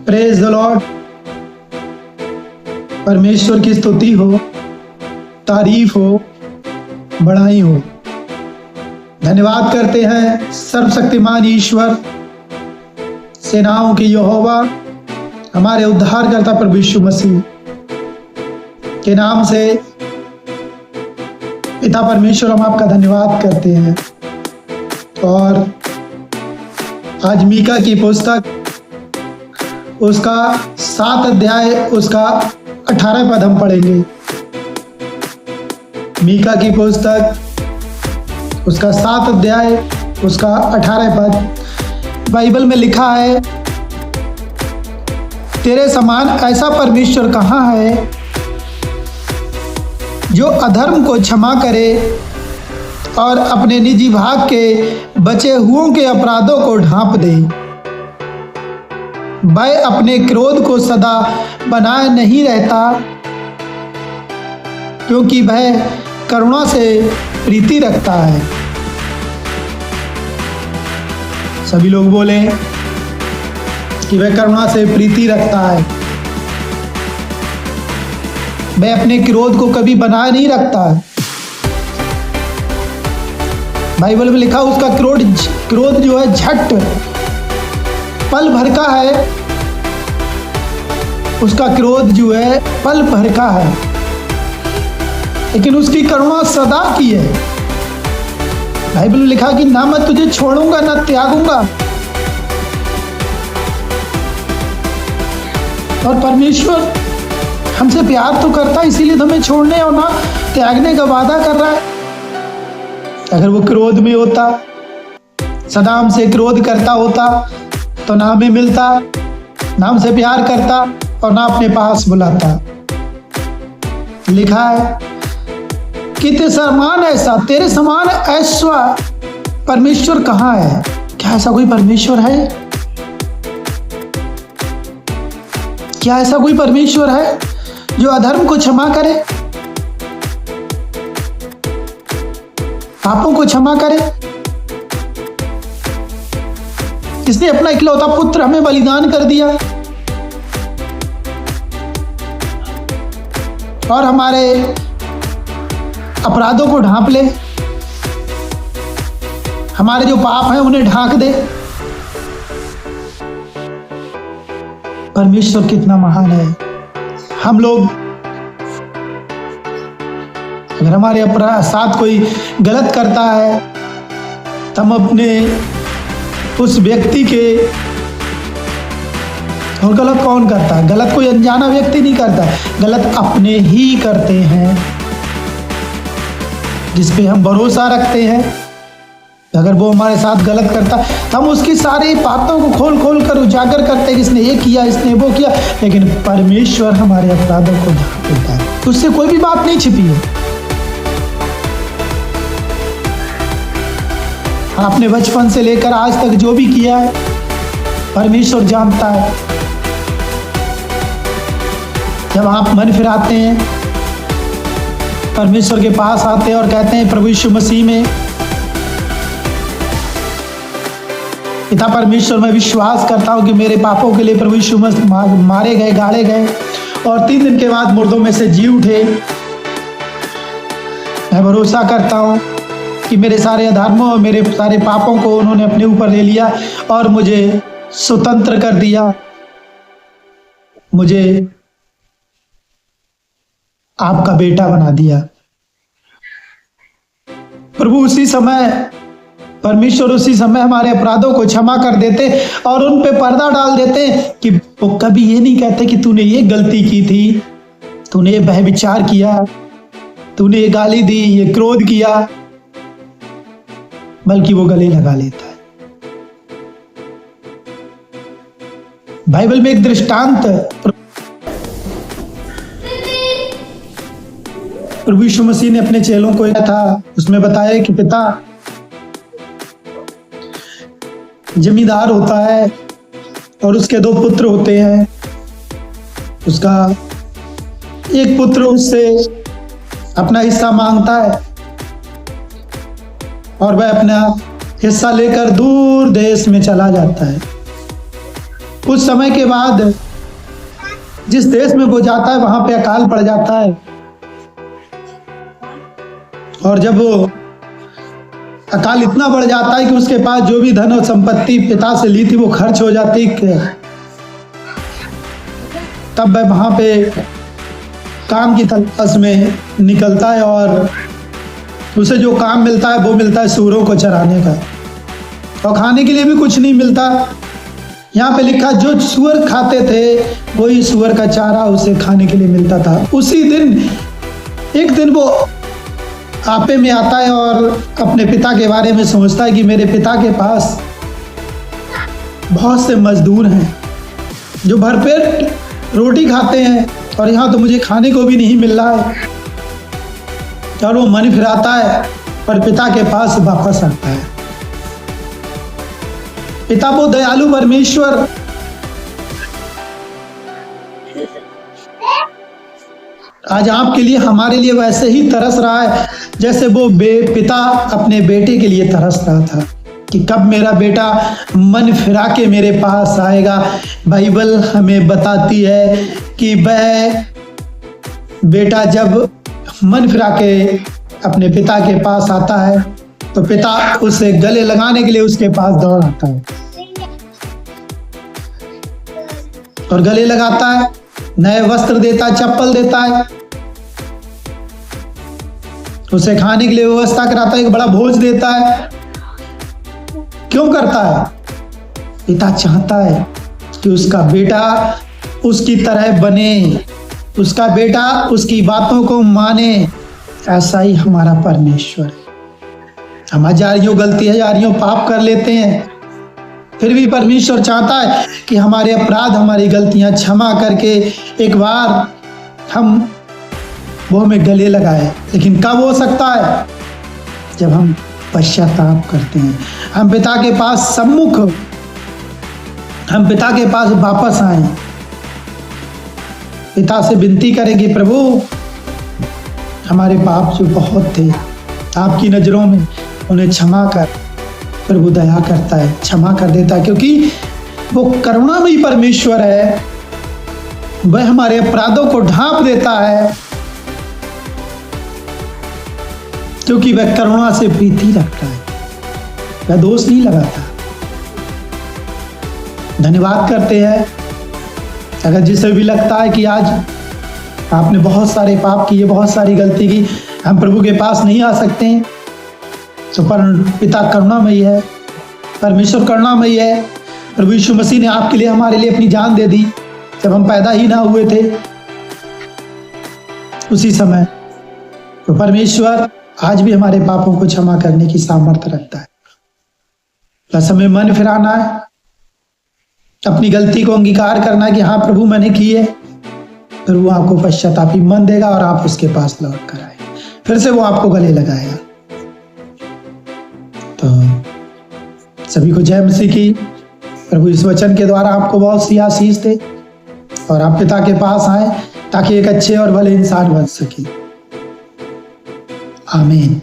Praise the Lord. परमेश्वर की स्तुति हो, तारीफ हो, बड़ाई हो। धन्यवाद करते हैं सर्वशक्तिमान ईश्वर, सेनाओं के यहोवा, हमारे उद्धारकर्ता प्रभु यीशु मसीह के नाम से पिता परमेश्वर हम आपका धन्यवाद करते हैं। और आज मीका की पुस्तक उसका 7 अध्याय उसका 18 पद हम पढ़ेंगे। मीका की पुस्तक उसका 7 अध्याय उसका 18 पद। बाइबल में लिखा है, तेरे समान ऐसा परमेश्वर कहाँ है जो अधर्म को क्षमा करे और अपने निजी भाग के बचे हुओं के अपराधों को ढांप दे। वह अपने क्रोध को सदा बनाए नहीं रहता, क्योंकि वह करुणा से प्रीति रखता है। सभी लोग बोले कि वह करुणा से प्रीति रखता है। वह अपने क्रोध को कभी बनाए नहीं रखता है। बाइबल में लिखा उसका क्रोध जो है झट पल भर का है। उसका क्रोध जो है पल भर का है, लेकिन उसकी करुणा सदा की है। बाइबल में लिखा कि ना मैं तुझे छोड़ूंगा ना त्यागूंगा। और परमेश्वर हमसे प्यार तो करता है, इसीलिए तो हमें छोड़ने और ना त्यागने का वादा कर रहा है। अगर वो क्रोध में होता, सदा हमसे क्रोध करता होता, तो ना हमें मिलता, ना हमसे प्यार करता और ना अपने पास बुलाता। लिखा है कि तेरे समान ऐसा परमेश्वर कहाँ है। क्या ऐसा कोई परमेश्वर है? क्या ऐसा कोई परमेश्वर है जो अधर्म को क्षमा करे, पापों को क्षमा करे? इसने अपना इकलौता पुत्र हमें बलिदान कर दिया और हमारे अपराधों को ढांप ले, हमारे जो पाप हैं उन्हें ढांक दे। परमेश्वर कितना महान है। हम लोग अगर हमारे साथ कोई गलत करता है तो हम अपने उस व्यक्ति के, और गलत कौन करता है? गलत कोई अनजाना व्यक्ति नहीं करता, गलत अपने ही करते हैं जिस पे हम भरोसा रखते हैं। अगर वो हमारे साथ गलत करता तो हम उसकी सारी बातों को खोल खोल कर उजागर करते हैं कि इसने ये किया, इसने वो किया। लेकिन परमेश्वर हमारे अपराधों को ढांप देता है, उससे कोई भी बात नहीं छिपी है। आपने बचपन से लेकर आज तक जो भी किया है परमेश्वर जानता है। जब आप मन फिराते हैं, परमेश्वर के पास आते हैं और कहते हैं प्रभु यीशु मसीह में, पिता परमेश्वर मैं विश्वास करता हूं कि मेरे पापों के लिए प्रभु यीशु मसीह मारे गए, गाड़े गए और 3 दिन के बाद मुर्दों में से जी उठे। मैं भरोसा करता हूं कि मेरे सारे अधर्मों और मेरे सारे पापों को उन्होंने अपने ऊपर ले लिया और मुझे स्वतंत्र कर दिया, मुझे आपका बेटा बना दिया। प्रभु उसी समय, परमेश्वर उसी समय हमारे अपराधों को क्षमा कर देते और उन पे पर्दा डाल देते कि वो कभी ये नहीं कहते कि तूने ये गलती की थी, तूने ये व्यभिचार किया, तूने ये गाली दी, ये क्रोध किया, बल्कि वो गले लगा लेता है। बाइबल में एक दृष्टांत प्रभु यीशु मसीह ने अपने चेलों को था, उसमें बताया कि पिता जमींदार होता है और उसके 2 पुत्र होते हैं। उसका एक पुत्र उससे अपना हिस्सा मांगता है और वह अपना हिस्सा लेकर दूर देश में चला जाता है। कुछ समय के बाद जिस देश में वो जाता है वहां पे अकाल पड़ जाता है, और जब वो अकाल इतना बढ़ जाता है कि उसके पास जो भी धन और संपत्ति पिता से ली थी वो खर्च हो जाती है, तब वह वहां पे काम की तलाश में निकलता है और उसे जो काम मिलता है वो मिलता है सूअरों को चराने का, और खाने के लिए भी कुछ नहीं मिलता। यहाँ पे लिखा जो सूअर खाते थे वही सूअर का चारा उसे खाने के लिए मिलता था। उसी दिन एक दिन वो आपे में आता है और अपने पिता के बारे में सोचता है कि मेरे पिता के पास बहुत से मजदूर हैं जो भरपेट रोटी खाते हैं और यहाँ तो मुझे खाने को भी नहीं मिल रहा है। और वो मन फिराता है और पिता के पास वापस आता है। पिता वो दयालु परमेश्वर आज आपके लिए हमारे लिए वैसे ही तरस रहा है जैसे वो पिता अपने बेटे के लिए तरस रहा था कि कब मेरा बेटा मन फिरा के मेरे पास आएगा। बाइबल हमें बताती है कि वह बेटा जब मन फिरा के अपने पिता के पास आता है तो पिता उसे गले लगाने के लिए उसके पास दौड़ आता है और गले लगाता है, नए वस्त्र देता है, चप्पल देता है, उसे खाने के लिए व्यवस्था कराता है, एक बड़ा भोज देता है। क्यों करता है? पिता चाहता है कि उसका बेटा उसकी तरह बने, उसका बेटा उसकी बातों को माने। ऐसा ही हमारा परमेश्वर है। हम हजारियों गलती हजारियों पाप कर लेते हैं, फिर भी परमेश्वर चाहता है कि हमारे अपराध हमारी गलतियां क्षमा करके एक बार हम वो हमें गले लगाए। लेकिन कब हो सकता है? जब हम पश्चाताप करते हैं, हम पिता के पास सम्मुख, हम पिता के पास वापस आए, पिता से विनती करेंगे प्रभु हमारे पाप जो बहुत थे आपकी नजरों में उन्हें क्षमा कर। प्रभु दया करता है, क्षमा कर देता है, क्योंकि वो करुणामयी परमेश्वर है। वह हमारे अपराधों को ढांप देता है क्योंकि वह करुणा से प्रीति रखता है, वह दोष नहीं लगाता। धन्यवाद करते हैं। अगर जिसे भी लगता है कि आज आपने बहुत सारे पाप किए, बहुत सारी गलती की, हम प्रभु के पास नहीं आ सकते हैं, तो पिता करुणामयी है, परमेश्वर करुणामयी है। प्रभु यीशु मसीह ने आपके लिए हमारे लिए अपनी जान दे दी जब हम पैदा ही ना हुए थे उसी समय। तो परमेश्वर आज भी हमारे पापों को क्षमा करने की सामर्थ्य रखता है। बस हमें मन फिराना है, अपनी गलती को अंगीकार करना है कि हाँ प्रभु मैंने की है। फिर वो आपको पश्चातापी मन देगा और आप उसके पास लौट कर आए, फिर से वो आपको गले लगाएगा। तो सभी को जय मसीह की। प्रभु इस वचन के द्वारा आपको बहुत सी आशीष दे और आप पिता के पास आए ताकि एक अच्छे और भले इंसान बन सके। आमीन।